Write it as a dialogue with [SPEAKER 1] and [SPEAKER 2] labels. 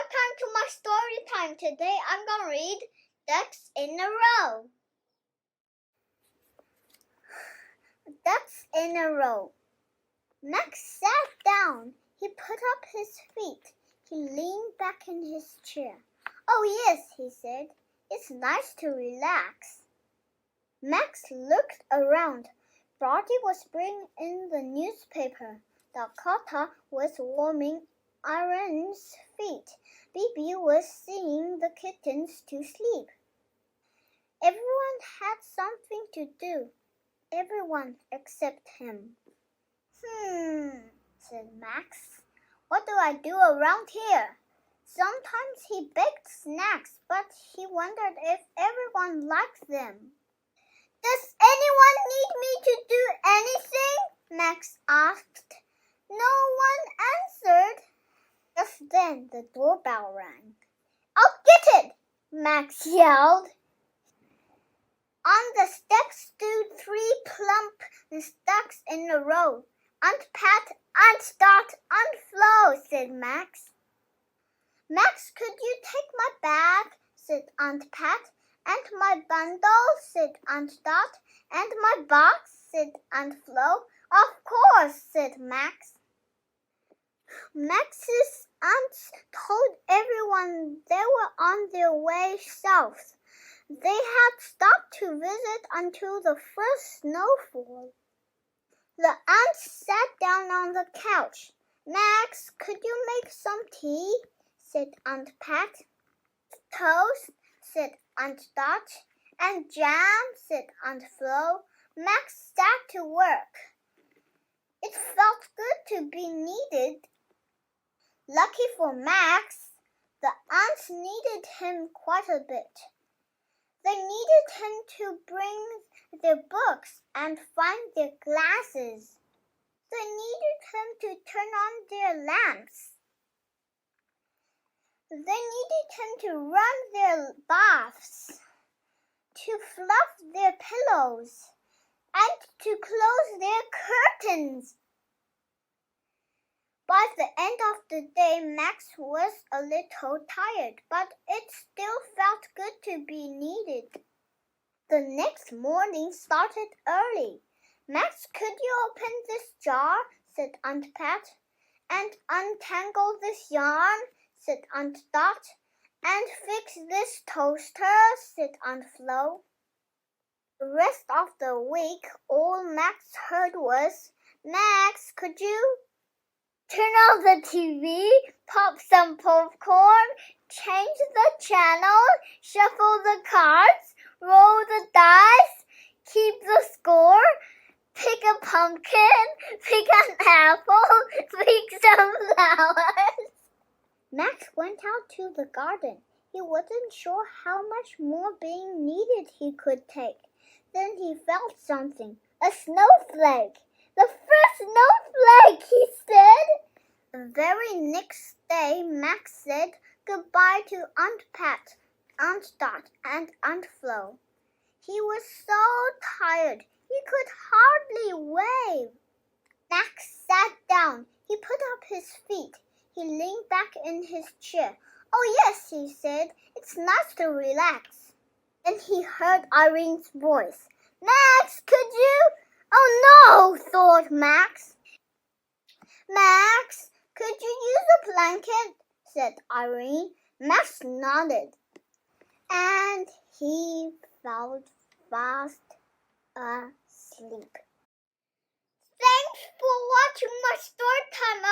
[SPEAKER 1] welcome to my story time. Today I'm going to read Ducks in a Row. Ducks in a row. Max sat down. He put up his feet. He leaned back in his chair. Oh yes, he said. It's nice to relax. Max looked around. Brody was bringing in the newspaper. Dakota was warming Houran's feet. Bibi was singing the kittens to sleep. Everyone had something to do. Everyone except him. Said Max. What do I do around here? Sometimes he baked snacks, but he wondered if everyone liked them. Does anyone need me to do anything? Max asked. No one answered. Just then the doorbell rang. I'll get it, Max yelled. On the steps stood 3 plump ducks in a row. Aunt Pat, Aunt Dot, Aunt Flo, said Max. Max, could you take my bag? Said Aunt Pat. And my bundle, said Aunt Dot. And my box, said Aunt Flo. Of course, said Max. Max's aunts told everyone they were on their way south. They had stopped to visit until the first snowfall. The aunts sat down on the couch. Max, could you make some tea? Said Aunt Pat. Toast, said Aunt Dot. And jam, said Aunt Flo. Max sat to work. It felt good to be needed. Lucky for Max, the aunts needed him quite a bit. They needed him to bring their books and find their glasses. They needed him to turn on their lamps. They needed him to run their baths, to fluff their pillows, and to close their curtains. By the end of the day, Max was a little tired, but it still felt good to be needed. The next morning started early. Max, could you open this jar? Said Aunt Pat. And untangle this yarn? Said Aunt Dot. And fix this toaster? Said Aunt Flo. The rest of the week, all Max heard was, Max, could you turn off the TV, pop some popcorn, change the channel, shuffle the cards, roll the dice, keep the score, pick a pumpkin, pick an apple, pick some flowers. Max went out to the garden. He wasn't sure how much more being needed he could take. Then he felt something, a snowflake. The first snowflake, he said. The very next day, Max said goodbye to Aunt Pat, Aunt Dot, and Aunt Flo. He was so tired, he could hardly wave. Max sat down. He put up his feet. He leaned back in his chair. Oh yes, he said, it's nice to relax. Then he heard Irene's voice. Max, could you? Oh no, thought Max. Max, could you use a blanket? Said Irene. Max nodded. And he fell fast asleep. Thanks for watching my story time.